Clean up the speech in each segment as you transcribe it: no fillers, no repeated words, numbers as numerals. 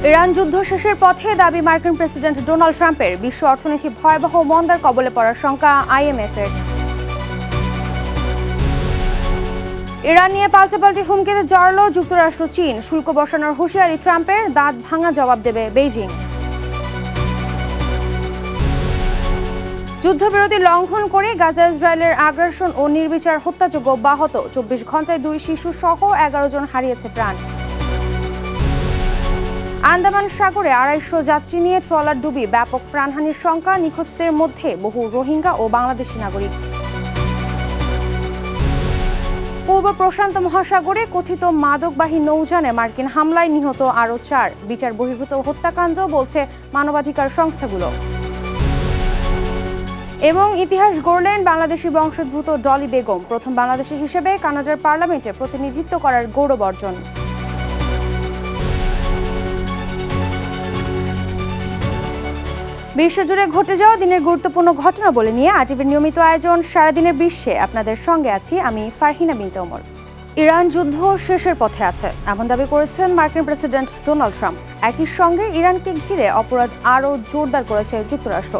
Iran যুদ্ধ শেষের পথে দাবি মার্কিন প্রেসিডেন্ট ডোনাল্ড ট্রাম্পের। বিশ্ব অর্থনীতি ভয়াবহ মন্দার কবলে পড়ার শঙ্কা আইএমএফের। ইরান নিয়ে পাল্টাপাল্টি হুমকিতে জড়ালো যুক্তরাষ্ট্র চীন। শুল্ক বসানোর হুঁশিয়ারি ট্রাম্পের, দাঁত ভাঙা জবাব দেবে বেইজিং। যুদ্ধবিরতি লঙ্ঘন করে গাজা ইসরায়েলের আগ্রাসন ও নির্বিচার হত্যাযজ্ঞ অব্যাহত। 24 ঘন্টায় 2 শিশু সহ 11 জন হারিয়েছে প্রাণ। আন্দামান সাগরে 250 যাত্রী নিয়ে ট্রলার ডুবি, ব্যাপক প্রাণহানির শঙ্কা। নিখোঁজদের মধ্যে বহু রোহিঙ্গা ও বাংলাদেশি নাগরিক। পূর্ব প্রশান্ত মহাসাগরে কথিত মাদকবাহী নৌযানে মার্কিন হামলায় নিহত আরও 4। বিচার বহির্ভূত হত্যাকাণ্ড বলছে মানবাধিকার সংস্থাগুলো। এবং ইতিহাস গড়লেন বাংলাদেশি বংশোদ্ভূত ডলি বেগম। প্রথম বাংলাদেশি হিসেবে কানাডার পার্লামেন্টে প্রতিনিধিত্ব করার গৌরব অর্জন। বিশ্বজুড়ে ঘটে যাওয়া দিনের গুরুত্বপূর্ণ ঘটনা বলে নিয়ে আরটিভির নিয়মিত আয়োজন সারাদিনের বিশ্বে আপনাদের সঙ্গে আছি আমি ফারহিনা বিনতে ওমর। ইরান যুদ্ধ শেষের পথে আছে এমন দাবি করেছেন মার্কিন প্রেসিডেন্ট ডোনাল্ড ট্রাম্প। একই সঙ্গে ইরানকে ঘিরে অপরাধ আরও জোরদার করেছে যুক্তরাষ্ট্র।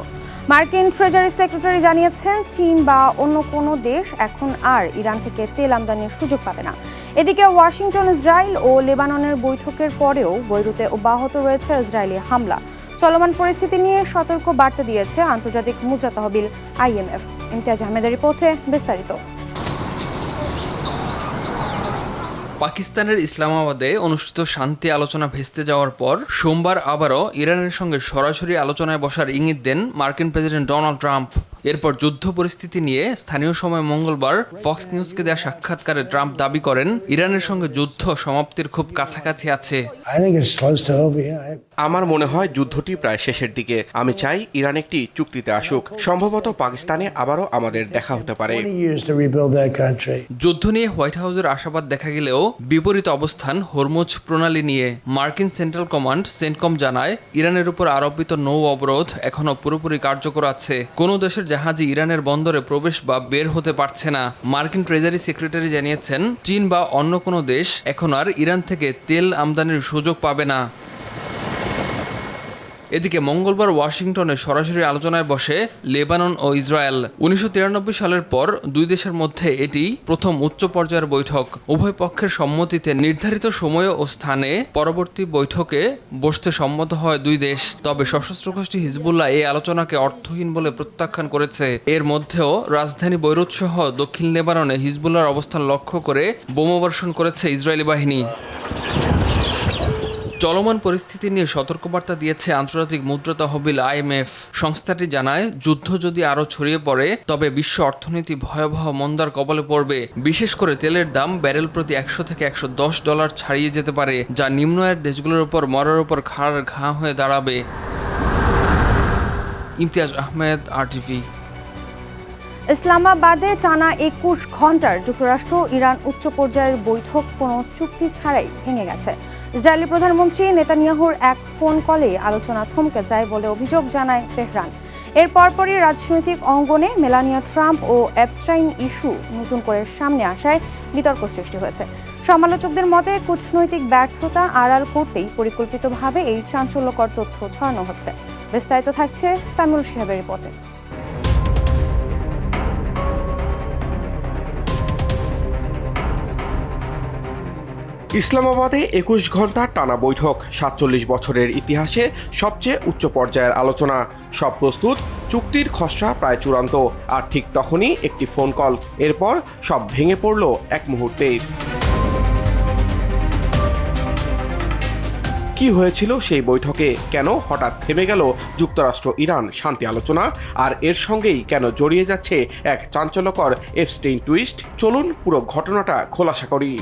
মার্কিন ট্রেজারি সেক্রেটারি জানিয়েছেন চীন বা অন্য কোনো দেশ এখন আর ইরান থেকে তেল আমদানির সুযোগ পাবে না। এদিকে ওয়াশিংটন, ইসরায়েল ও লেবাননের বৈঠকের পরেও বৈরুতে অব্যাহত রয়েছে ইসরায়েলি হামলা। চলমান পরিস্থিতি নিয়ে সতর্ক বার্তা দিয়েছে আন্তর্জাতিক মুদ্রা তহবিল আইএমএফ। ইমতিয়াজ আহমেদের রিপোর্টে বিস্তারিত। পাকিস্তানের ইসলামাবাদে অনুষ্ঠিত শান্তি আলোচনা ভেস্তে যাওয়ার পর সোমবার আবারও ইরানের সঙ্গে সরাসরি আলোচনায় বসার ইঙ্গিত দেন মার্কিন প্রেসিডেন্ট ডোনাল্ড ট্রাম্প। এরপর যুদ্ধ পরিস্থিতি নিয়ে স্থানীয় সময় মঙ্গলবার ফক্স নিউজকে দেওয়া সাক্ষাৎকারে ট্রাম্প দাবি করেন ইরানের সঙ্গে যুদ্ধ সমাপ্তির খুব কাছাকাছি আছে। আমার মনে হয় যুদ্ধটি প্রায় শেষের দিকে। আমি চাই ইরান একটি চুক্তিতে আসুক। সম্ভবত পাকিস্তানে আবারও আমাদের দেখা হতে পারে। যুদ্ধ নিয়ে হোয়াইট হাউসের আশাবাদ দেখা গেলেও বিপরীত অবস্থান হরমুজ প্রণালী নিয়ে। মার্কিন সেন্ট্রাল কমান্ড সেন্টকম জানায় ইরানের উপর আরোপিত নৌ অবরোধ এখনও পুরোপুরি কার্যকর আছে। কোনো দেশের জাহাজই ইরানের বন্দরে প্রবেশ বা বের হতে পারছে না। মার্কিন ট্রেজারি সেক্রেটারি জানিয়েছেন চীন বা অন্য কোনো দেশ এখন আর ইরান থেকে তেল আমদানির সুযোগ পাবে না। এদিকে মঙ্গলবার ওয়াশিংটনে সরাসরি আলোচনায় বসে লেবানন ও ইসরায়েল। 1993 সালের পর দুই দেশের মধ্যে এটি প্রথম উচ্চ পর্যায়ের বৈঠক। উভয় পক্ষের সম্মতিতে নির্ধারিত সময় ও স্থানে পরবর্তী বৈঠকে বসতে সম্মত হয় দুই দেশ। তবে সশস্ত্র গোষ্ঠী হিজবুল্লাহ এই আলোচনাকে অর্থহীন বলে প্রত্যাখ্যান করেছে। এর মধ্যেও রাজধানী বৈরুত সহ দক্ষিণ লেবাননে হিজবুল্লাহর অবস্থান লক্ষ্য করে বোমাবর্ষণ করেছে ইসরায়েলি বাহিনী। চলমান পরিস্থিতি নিয়ে সতর্কবার্তা দিয়েছে আন্তর্জাতিক মুদ্রা তহবিল আইএমএফ। সংস্থাটি জানায় যুদ্ধ যদি আরও ছড়িয়ে পড়ে তবে বিশ্ব অর্থনীতি ভয়াবহ মন্দার কবলে পড়বে। বিশেষ করে তেলের দাম ব্যারেল প্রতি 100 থেকে $110 ছাড়িয়ে যেতে পারে, যা নিম্ন আয়ের দেশগুলোর উপর মরার উপর খাড়ার ঘা হয়ে দাঁড়াবে। ইমতিয়াজ আহমেদ, আরটিভি। ইসলামাবাদে টানা 21 ঘন্টার যুক্তরাষ্ট্র ইরান উচ্চ পর্যায়ের বৈঠক কোনো চুক্তি ছাড়াই ভেঙে গেছে। ইসরায়েলি প্রধানমন্ত্রী নেতানিয়াহুর এক ফোন কলে আলোচনা থমকে যায় বলে অভিযোগ জানায় তেহরান। এর পরপরই রাজনৈতিক অঙ্গনে মেলানিয়া ট্রাম্প ও এপস্টাইন ইস্যু নতুন করে সামনে আসায় বিতর্ক সৃষ্টি হয়েছে। সমালোচকদের মতে কূটনৈতিক ব্যর্থতা আড়াল করতেই পরিকল্পিতভাবে এই চাঞ্চল্যকর তথ্য ছড়ানো হচ্ছে। বিস্তারিত থাকছে সামিউল শিহাবের রিপোর্টে। ইসলামাবাদে 21 ঘন্টার টানা বৈঠক, 47 বছরের ইতিহাসে সবচেয়ে উচ্চ পর্যায়ের আলোচনা। সব প্রস্তুত, চুক্তির খসড়া প্রায় চূড়ান্ত। আর ঠিক তখনই একটি ফোন কল। এরপর সব ভেঙে পড়ল এক মুহূর্তে। কি হয়েছিল সেই বৈঠকে? কেন হঠাৎ থেমে গেল যুক্তরাষ্ট্র ইরান শান্তি আলোচনা? আর এর সঙ্গেই কেন জড়িয়ে যাচ্ছে এক চাঞ্চল্যকর এপস্টেইন টুইস্ট? চলুন পুরো ঘটনাটা খোলাসা করি।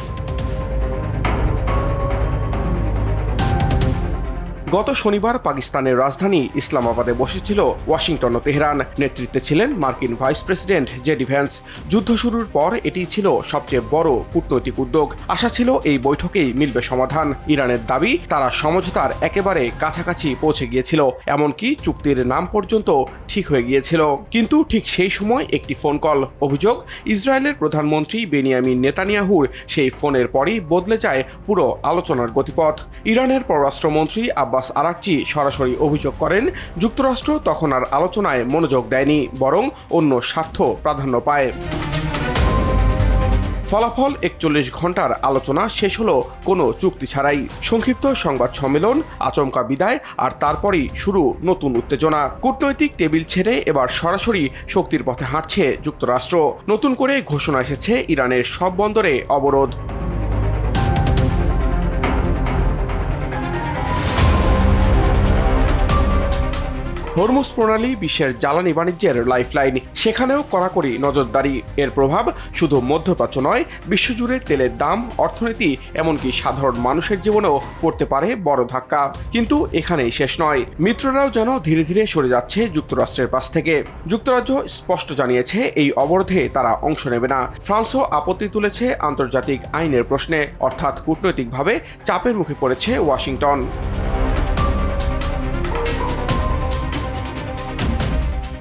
গত শনিবার পাকিস্তানের রাজধানী ইসলামাবাদে বসেছিল ওয়াশিংটন ও তেহরান। নেতৃত্বে ছিলেন মার্কিন ভাইস প্রেসিডেন্ট জেডি ভ্যান্স। যুদ্ধ শুরুর পর এটি ছিল সবচেয়ে বড় কূটনৈতিক উদ্যোগ। আশা ছিল এই বৈঠকেই মিলবে সমাধান। ইরানের দাবি তারা সমঝোতার একেবারে কাছাকাছি পৌঁছে গিয়েছিল, এমনকি চুক্তির নাম পর্যন্ত ঠিক হয়ে গিয়েছিল। কিন্তু ঠিক সেই সময় একটি ফোন কল। অভিযোগ, ইসরায়েলের প্রধানমন্ত্রী বেনিয়ামিন নেতানিয়াহুর সেই ফোনের পরই বদলে যায় পুরো আলোচনার গতিপথ। ইরানের পররাষ্ট্রমন্ত্রী আব্বাস আরাকচি সরাসরি অভিযোগ করেন, যুক্তরাষ্ট্র তখন আর আলোচনায় মনোযোগ দেয়নি, বরং অন্য স্বার্থ প্রাধান্য পায়। ফলাফল ৪১ ঘন্টার আলোচনা শেষ হলো কোনো চুক্তি ছাড়াই। সংক্ষিপ্ত সংবাদ সম্মেলন, আচমকা বিদায়, আর তারপরই শুরু নতুন উত্তেজনা। কূটনৈতিক টেবিল ছেড়ে এবার সরাসরি শক্তির পথে হাঁটছে যুক্তরাষ্ট্র। নতুন করে ঘোষণা এসেছে ইরানের সব বন্দরে অবরোধ। হরমুজ প্রণালী বিশ্বের জ্বালানি বাণিজ্যের লাইফলাইন, সেখানেও কড়াকড়ি নজরদারি। এর প্রভাব শুধু মধ্যপ্রাচ্য নয়, বিশ্বজুড়ে তেলের দাম, অর্থনীতি, এমনকি সাধারণ মানুষের জীবনেও পড়তে পারে বড় ধাক্কা। কিন্তু এখানেই শেষ নয়, মিত্ররাও যেন ধীরে ধীরে সরে যাচ্ছে যুক্তরাষ্ট্রের পাশ থেকে। যুক্তরাজ্য স্পষ্ট জানিয়েছে এই অবরোধে তারা অংশ নেবে না। ফ্রান্সও আপত্তি তুলেছে আন্তর্জাতিক আইনের প্রশ্নে, অর্থাৎ কূটনৈতিকভাবে চাপের মুখে পড়েছে ওয়াশিংটন।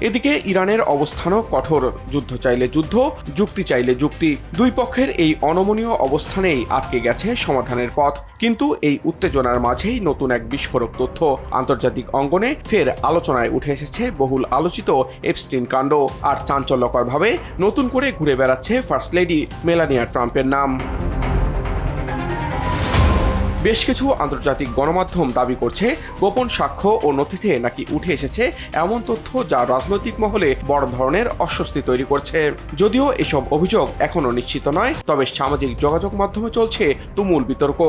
এদিকে ইরানের অবস্থানও কঠোর। যুদ্ধ চাইলে যুদ্ধ, যুক্তি চাইলে যুক্তি। দুই পক্ষের এই অনমনীয় অবস্থানেই আটকে গেছে সমাধানের পথ। কিন্তু এই উত্তেজনার মাঝেই নতুন এক বিস্ফোরক তথ্য। আন্তর্জাতিক অঙ্গনে ফের আলোচনায় উঠে এসেছে বহুল আলোচিত এপস্টিন কাণ্ড। আর চাঞ্চল্যকরভাবে নতুন করে ঘুরে বেড়াচ্ছে ফার্স্ট লেডি মেলানিয়া ট্রাম্পের নাম। বেশ কিছু আন্তর্জাতিক গণমাধ্যম দাবি করছে, গোপন সাক্ষ্য ও নথিতে নাকি উঠে এসেছে এমন তথ্য যা রাজনৈতিক মহলে বড় ধরনের অস্বস্তি তৈরি করছে। যদিও এসব অভিযোগ এখনো নিশ্চিত নয়, তবে সামাজিক যোগাযোগ মাধ্যমে চলছে তুমুল বিতর্ক।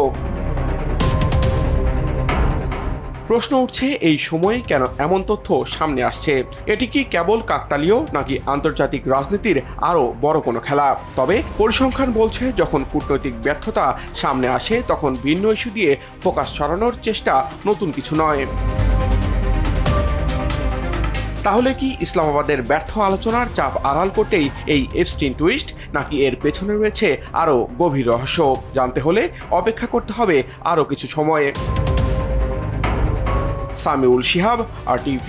প্রশ্ন উঠছে, এই সময়ে কেন এমন তথ্য সামনে আসছে? এটি কি কেবল কাকতালীয়, নাকি আন্তর্জাতিক রাজনীতির আরও বড় কোনো খেলা? তবে পরিসংখ্যান বলছে, যখন কূটনৈতিক ব্যর্থতা সামনে আসে তখন ভিন্ন ইস্যু দিয়ে ফোকাস সরানোর চেষ্টা নতুন কিছু নয়। তাহলে কি ইসলামাবাদের ব্যর্থ আলোচনার চাপ আড়াল করতেই এই এপস্টিন টুইস্ট, নাকি এর পেছনে রয়েছে আরও গভীর রহস্য? জানতে হলে অপেক্ষা করতে হবে আরও কিছু সময়ে। সামিউল শিহাব, RTV।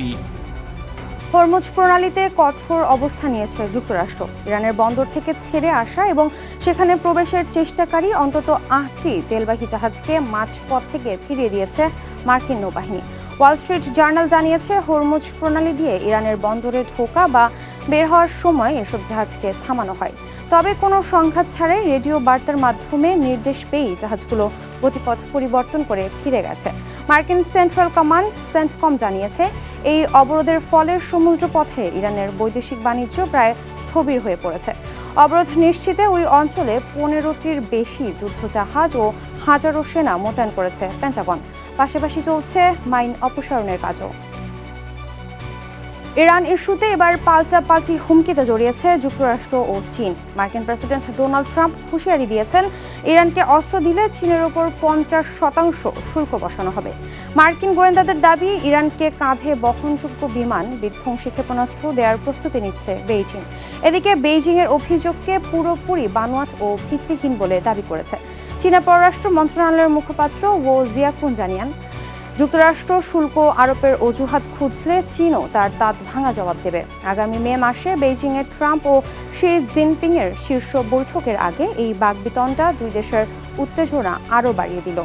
হরমুজ প্রণালীতে কঠোর অবস্থান নিয়েছে যুক্তরাষ্ট্র। ইরানের বন্দর থেকে ছেড়ে আসা এবং সেখানে প্রবেশের চেষ্টাকারী অন্তত 8টি তেলবাহী জাহাজকে মাঝপথ থেকে ফিরিয়ে দিয়েছে মার্কিন নৌবাহিনী। ওয়াল স্ট্রিট জার্নাল জানিয়েছে, হরমুজ প্রণালী দিয়ে ইরানের বন্দরে ঢোকা বা বের হওয়ার সময় এসব জাহাজকে থামানো হয়। তবে কোনো সংঘাত ছাড়াই রেডিও বার্তার মাধ্যমে নির্দেশ পেয়েই জাহাজগুলো গতিপথ পরিবর্তন করে ফিরে গেছে। মার্কিন সেন্ট্রাল কমান্ড সেন্টকম জানিয়েছে, এই অবরোধের ফলে সমুদ্রপথে ইরানের বৈদেশিক বাণিজ্য প্রায় স্থবির হয়ে পড়েছে। অবরোধ নিশ্চিতে ওই অঞ্চলে 15টির বেশি যুদ্ধজাহাজ ও হাজারো সেনা মোতায়েন করেছে পেন্টাগন। পাশাপাশি চলছে মাইন অপসারণের কাজও। ইরান ইস্যুতে এবার পাল্টাপাল্টি হুমকিতে জড়িয়েছে যুক্তরাষ্ট্র ও চীন। মার্কিন প্রেসিডেন্ট ডোনাল্ড ট্রাম্প হুঁশিয়ারি দিয়েছেন, ইরানকে অস্ত্র দিলে চীনের ওপর 50% শুল্ক বসানো হবে। মার্কিন গোয়েন্দাদের দাবি, ইরানকে কাঁধে বহনযোগ্য বিমান, বিধ্বংসী ক্ষেপণাস্ত্র দেওয়ার প্রস্তুতি নিচ্ছে বেইজিং। এদিকে বেইজিংয়ের অভিযোগকে পুরোপুরি বানোয়াট ও ভিত্তিহীন বলে দাবি করেছে চীনা পররাষ্ট্র মন্ত্রণালয়ের মুখপাত্র ও জিয়াকুন জানিয়েন, যুক্তরাষ্ট্র শুল্ক আরোপের অজুহাত খুঁজলে চীনও তার দাঁত ভাঙা জবাব দেবে। আগামী মে মাসে বেইজিংয়ে ট্রাম্প ও শি জিনপিংয়ের শীর্ষ বৈঠকের আগে এই বাকবিতণ্ডা দুই দেশের উত্তেজনা আরও বাড়িয়ে দিল।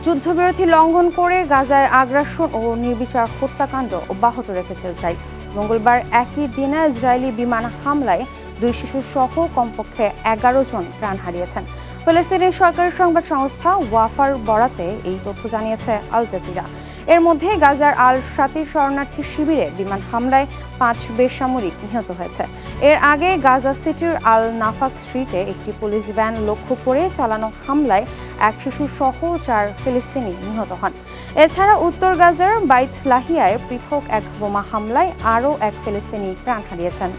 যুদ্ধবিরতি লঙ্ঘন করে গাজায় আগ্রাসন ও নির্বিচার হত্যাকাণ্ড অব্যাহত রেখেছে ইসরায়েল। মঙ্গলবার একই দিনে ইসরায়েলি বিমান হামলায় 2 শিশুসহ কমপক্ষে 11 জন প্রাণ হারিয়েছেন। ফিলিস্তিনের সরকারি সংবাদ সংস্থা ওয়াফার বরাতে এই তথ্য জানিয়েছে আল জাজিরা। এর মধ্যে গাজার আল শাতি শরণার্থী শিবিরে বিমান হামলায় 5 বেসামরিক নিহত হয়েছে। এর আগে গাজা সিটির আল নাফাক স্ট্রিটে একটি পুলিশ ভ্যান লক্ষ্য করে চালানো হামলায় 1 শিশুসহ 4 ফিলিস্তিনি নিহত হন। এছাড়া উত্তর গাজার বাইত লাহিয়ায় পৃথক এক বোমা হামলায় আরও 1 ফিলিস্তিনি প্রাণ হারিয়েছেন।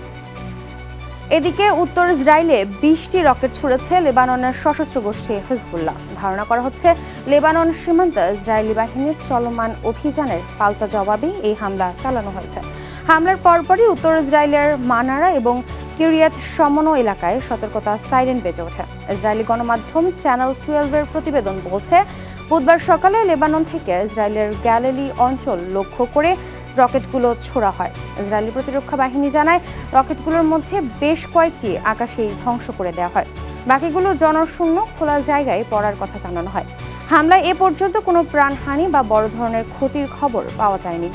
এদিকে উত্তর ইসরায়েলে 20টি রকেট ছুড়েছে লেবাননের সশস্ত্র গোষ্ঠী হিজবুল্লাহ। ধারণা করা হচ্ছে লেবানন সীমান্তে ইসরায়েলি বাহিনীর চলমান অভিযানের পাল্টা জবাবে এই হামলা চালানো হয়েছে। হামলার পরপরই উত্তর ইসরায়েলের মানারা এবং কিরিয়াত শমনো এলাকায় সতর্কতা সাইরেন বেজে ওঠে। ইসরায়েলি গণমাধ্যম চ্যানেল 12-এর প্রতিবেদন বলছে, বুধবার সকালে লেবানন থেকে ইসরায়েলের গ্যালিলি অঞ্চল লক্ষ্য করে রকেটগুলো ছোড়া হয়। ইসরায়েলি প্রতিরক্ষা বাহিনী জানায়, রকেটগুলোর মধ্যে বেশ কয়েকটি আকাশেই ধ্বংস করে দেওয়া হয়, বাকিগুলো জনশূন্য খোলা জায়গায় পড়ার কথা জানানো হয়। হামলায় এ পর্যন্ত কোনো প্রাণহানি বা বড় ধরনের ক্ষতির খবর পাওয়া যায়নি।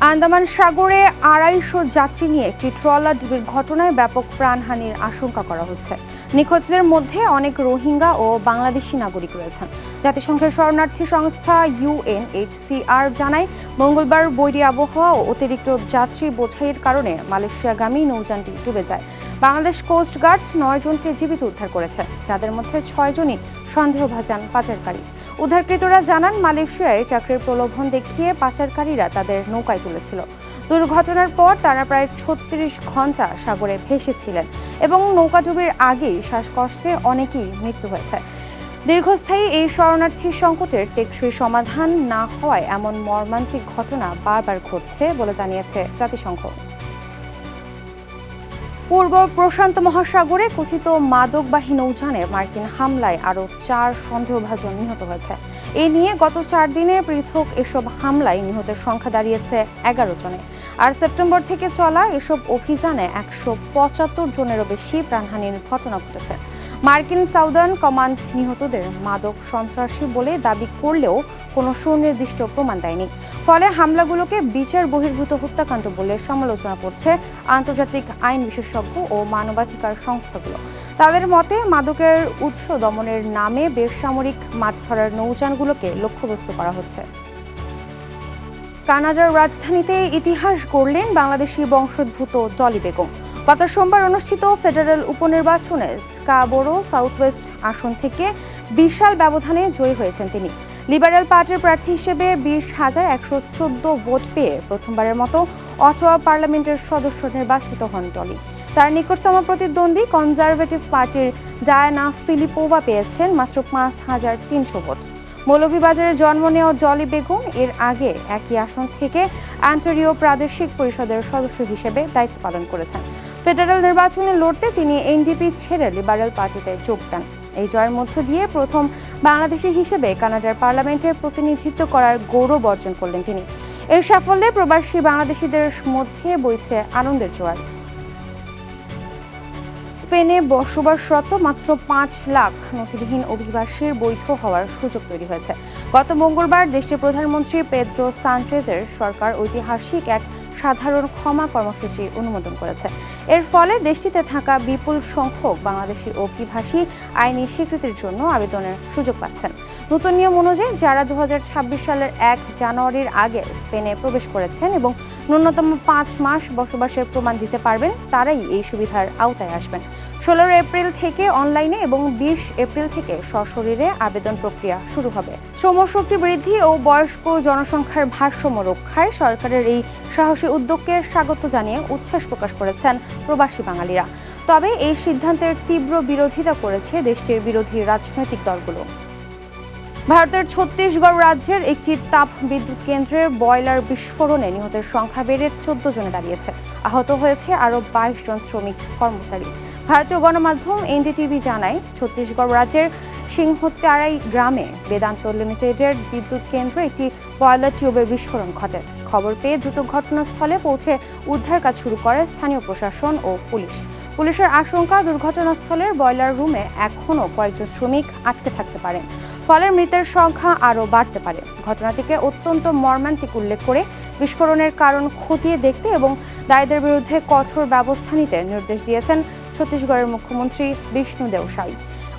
আন্দামান সাগরে 250 যাত্রী নিয়ে একটি ট্রলার ডুবির ঘটনায় ব্যাপক প্রাণহানির আশঙ্কা করা হচ্ছে। নিখোঁজদের মধ্যে অনেক রোহিঙ্গা ও বাংলাদেশি নাগরিক রয়েছেন। জাতিসংঘের শরণার্থী সংস্থা UNHCR জানায়, মঙ্গলবার বৈরী আবহাওয়া ও অতিরিক্ত যাত্রী বোঝাইয়ের কারণে মালয়েশিয়াগামী নৌযানটি ডুবে যায়। বাংলাদেশ কোস্ট গার্ড 9 জনকে জীবিত উদ্ধার করেছে, যাদের মধ্যে 6 জনই সন্দেহভাজন পাচারকারী। উদ্ধারকৃতরা জানান, মালয়েশিয়ায় চাকরির প্রলোভন দেখিয়ে পাচারকারীরা তাদের নৌকায় তুলেছিল। দুর্ঘটনার পর তারা প্রায় 36 ঘন্টা সাগরে ভেসেছিলেন এবং নৌকাডুবির আগেই শ্বাসকষ্টে অনেকেই মৃত্যু হয়েছে। দীর্ঘস্থায়ী এই শরণার্থী সংকটের টেকসই সমাধান না হওয়ায় এমন মর্মান্তিক ঘটনা বারবার ঘটছে বলে জানিয়েছে জাতিসংঘ। পূর্ব প্রশান্ত মহাসাগরে কথিত মাদকবাহী নৌযানে মার্কিন হামলায় আরও 4 সন্দেহভাজন নিহত হয়েছে। এ নিয়ে গত 4 দিনে পৃথক এসব হামলায় নিহতের সংখ্যা দাঁড়িয়েছে 11 জনে। আর সেপ্টেম্বর থেকে চলা এসব অভিযানে 175 জনেরও বেশি প্রাণহানির ঘটনা ঘটেছে। মার্কিন সাউদার্ন কমান্ড নিহতদের মাদক সন্ত্রাসী বলে দাবি করলেও কোনো সুনির্দিষ্ট প্রমাণ দেয়নি। ফলে হামলাগুলোকে বিচার বহির্ভূত হত্যাকাণ্ড বলে সমালোচনা করছে আন্তর্জাতিক আইন বিশেষজ্ঞ ও মানবাধিকার সংস্থাগুলো। তাদের মতে, মাদকের উৎস দমনের নামে বেসামরিক মাছ ধরার নৌযানগুলোকে লক্ষ্যবস্তু করা হচ্ছে। কানাডার রাজধানীতে ইতিহাস গড়লেন বাংলাদেশি বংশোদ্ভূত ডলি বেগম। গত সোমবার অনুষ্ঠিত ফেডারেল উপনির্বাচনে স্কাবোরো সাউথ ওয়েস্ট আসন থেকে বিশাল ব্যবধানে জয়ী হয়েছেন তিনি। লিবারেল পার্টির প্রার্থী হিসেবে 20,114 ভোট পেয়ে প্রথমবারের মতো অটোয়া পার্লামেন্টের সদস্য নির্বাচিত হন ডলি। তার নিকটতম প্রতিদ্বন্দ্বী কনজারভেটিভ পার্টির ডায়ানা ফিলিপোভা পেয়েছেন মাত্র 5,300 ভোট। মৌলভীবাজারে জন্ম নেওয়া ডলি বেগম এর আগে একই আসন থেকে অন্টারিও প্রাদেশিক পরিষদের সদস্য হিসেবে দায়িত্ব পালন করেছেন। ফেডারেল নির্বাচনে লড়তে তিনি এনডিপি ছেড়ে লিবারেল পার্টিতে যোগ দেন। এই জয়ের মধ্য দিয়ে প্রথম বাংলাদেশি হিসেবে কানাডার পার্লামেন্টের প্রতিনিধিত্ব করার গৌরব অর্জন করলেন তিনি। এই সাফল্যে প্রবাসী বাংলাদেশিদের মধ্যে বইছে আনন্দের জোয়ার। স্পেনে বসবাসরত মাত্র 5 লাখ নথিবিহীন অভিবাসীর বৈধ হওয়ার সুযোগ তৈরি হয়েছে। গত মঙ্গলবার দেশটির প্রধানমন্ত্রী পেদ্রো সানচেজের সরকার ঐতিহাসিক এক সাধারণ ক্ষমা কর্মসূচি অনুমোদন করেছে। এর ফলে দেশটিতে থাকা বিপুল সংখ্যক বাংলাদেশি অভিবাসী আইনি স্বীকৃতির জন্য আবেদনের সুযোগ পাচ্ছেন। নতুন নিয়ম অনুযায়ী যারা 2026 সালের 1 জানুয়ারির আগে স্পেনে প্রবেশ করেছেন এবং ন্যূনতম 5 মাস বসবাসের প্রমাণ দিতে পারবেন, তারাই এই সুবিধার আওতায় আসবেন। 16 এপ্রিল থেকে অনলাইনে এবং 20 এপ্রিল থেকে সশরীরে আবেদন প্রক্রিয়া শুরু হবে। শ্রমশক্তি বৃদ্ধি ও বয়স্ক জনসংখ্যার ভারসাম্য রক্ষায় সরকারের এই সাহসী উদ্যোগকে স্বাগত জানিয়ে উচ্ছ্বাস প্রকাশ করেছেন প্রবাসী বাঙালিরা। তবে এই সিদ্ধান্তের তীব্র বিরোধিতা করেছে দেশটির বিরোধী রাজনৈতিক দলগুলো। ভারতের ছত্তিশগড় রাজ্যের একটি তাপ বিদ্যুৎ কেন্দ্রের বয়লার বিস্ফোরণে নিহতের সংখ্যা বেড়ে 14 জনে দাঁড়িয়েছে। আহত হয়েছে আরও 22 জন শ্রমিক কর্মচারী। ভারতীয় গণমাধ্যম এনডিটিভি জানায়, ছত্তিশগড় রাজ্যের সিংহত্যারাই গ্রামে বেদান্ত লিমিটেডের বিদ্যুৎ কেন্দ্রে একটি বয়লার টিউবের বিস্ফোরণ ঘটে। খবর পেয়ে দ্রুত ঘটনাস্থলে পৌঁছে উদ্ধার কাজ শুরু করে স্থানীয় প্রশাসন ও পুলিশ। পুলিশের আশঙ্কা, দুর্ঘটনাস্থলের বয়লার রুমে এখনও কয়েকজন শ্রমিক আটকে থাকতে পারেন, ফলে মৃতের সংখ্যা আরও বাড়তে পারে। ঘটনাটিকে অত্যন্ত মর্মান্তিক উল্লেখ করে বিস্ফোরণের কারণ খতিয়ে দেখতে এবং দায়ীদের বিরুদ্ধে কঠোর ব্যবস্থা নিতে নির্দেশ দিয়েছেন ছত্তিশগড়ের মুখ্যমন্ত্রী বিষ্ণুদেব সাই।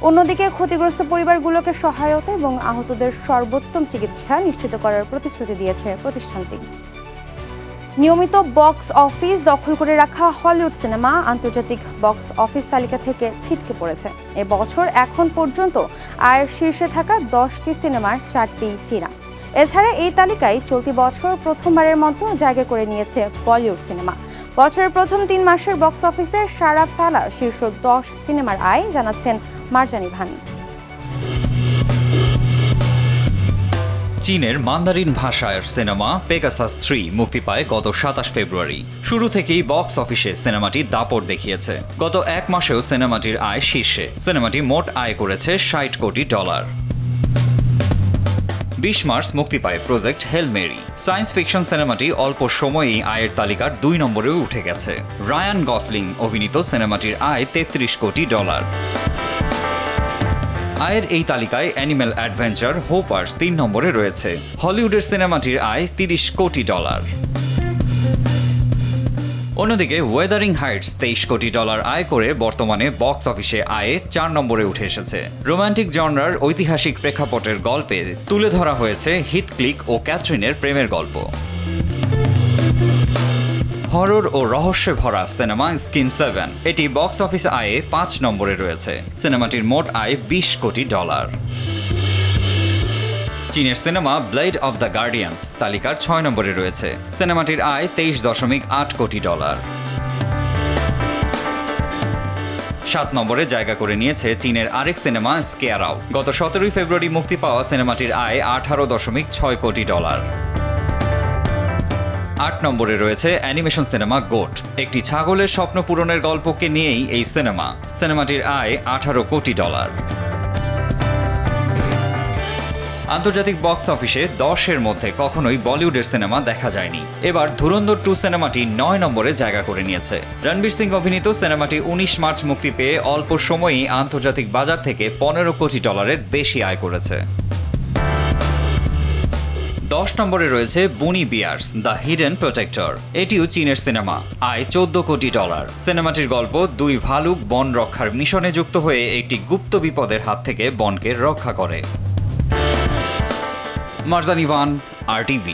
অন্যদিকে ক্ষতিগ্রস্ত পরিবারগুলোকে সহায়তা এবং আহতদের সর্বোত্তম চিকিৎসা নিশ্চিত করার প্রতিশ্রুতি দিয়েছে প্রতিষ্ঠানটি। নিয়মিত বক্স অফিস দখল করে রাখা হলিউড সিনেমা আন্তর্জাতিক বক্স অফিস তালিকা থেকে ছিটকে পড়েছে। এবছর এখন পর্যন্ত আয়ের শীর্ষে থাকা 10টি সিনেমার 4টি চীনা। এছাড়া এই তালিকায় চলতি বছর প্রথমবারের মতো জায়গা করে নিয়েছে বলিউড সিনেমা। বছরের প্রথম 3 মাসের বক্স অফিসে সাড়া ফেলা শীর্ষ 10 সিনেমার আয় জানাচ্ছেন মার্জানি ভান। চীনের মান্দারিন ভাষার সিনেমা পেগাসাস 3 মুক্তি পায় গত 27 ফেব্রুয়ারি। শুরু থেকেই বক্স অফিসে সিনেমাটি দাপট দেখিয়েছে। গত এক মাসেও সিনেমাটির আয় শীর্ষে। সিনেমাটি মোট আয় করেছে $60 কোটি। 20 মার্চ মুক্তি পায় প্রজেক্ট হেল মেরি। সায়েন্স ফিকশন সিনেমাটি অল্প সময়েই আয়ের তালিকার 2 নম্বরে উঠে গেছে। রায়ান গসলিং অভিনীত সিনেমাটির আয় $33 কোটি। আয়ের এই তালিকায় অ্যানিম্যাল অ্যাডভেঞ্চার হোপার্স 3 নম্বরে রয়েছে। হলিউডের সিনেমাটির আয় $30 কোটি। অন্যদিকে ওয়েদারিং হাইটস $23 কোটি আয় করে বর্তমানে বক্স অফিসে আয়ে 4 নম্বরে উঠে এসেছে। রোমান্টিক জনরার ঐতিহাসিক প্রেক্ষাপটের গল্পে তুলে ধরা হয়েছে হিথক্লিক ও ক্যাথরিনের প্রেমের গল্প। হরর ও রহস্যে ভরা সিনেমা স্কিন 7 এটি বক্স অফিস আয়ে 5 নম্বরে রয়েছে। সিনেমাটির মোট আয় $20 কোটি। চীনের cinema blade of the guardians তালিকার 6 নম্বরে রয়েছে। সিনেমাটির আয় $23.8 কোটি। 7 নম্বরে জায়গা করে নিয়েছে চীনের আরেক সিনেমা স্কেয়ারাও। গত 17 ফেব্রুয়ারি মুক্তি পাওয়া সিনেমাটির আয় $18.6 কোটি। 8 নম্বরে রয়েছে অ্যানিমেশন সিনেমা গোট। একটি ছাগলের স্বপ্ন পূরণের গল্পকে নিয়েই এই সিনেমা। সিনেমাটির আয় $18 কোটি। আন্তর্জাতিক বক্স অফিসে 10-এর মধ্যে কখনোই বলিউডের সিনেমা দেখা যায়নি। এবার ধুরন্ধর 2 সিনেমাটি 9 নম্বরে জায়গা করে নিয়েছে। রণবীর সিং অভিনীত সিনেমাটি 19 মার্চ মুক্তি পেয়ে অল্প সময়েই আন্তর্জাতিক বাজার থেকে $15 কোটি বেশি আয় করেছে। 10 নম্বরে রয়েছে বুনি বিয়ার্স দ্য হিডেন প্রোটেক্টর। এটিও চীনের সিনেমা। আয় $14 কোটি। সিনেমাটির গল্প 2 ভালুক বন রক্ষার মিশনে যুক্ত হয়ে একটি গুপ্ত বিপদের হাত থেকে বনকে রক্ষা করে। মার্জানি ভান, RTV।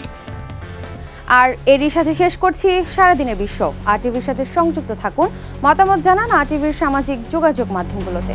আর এরই সাথে শেষ করছি সারাদিনের বিশ্ব। RTVর সাথে সংযুক্ত থাকুন, মতামত জানান RTVর সামাজিক যোগাযোগ মাধ্যমগুলোতে।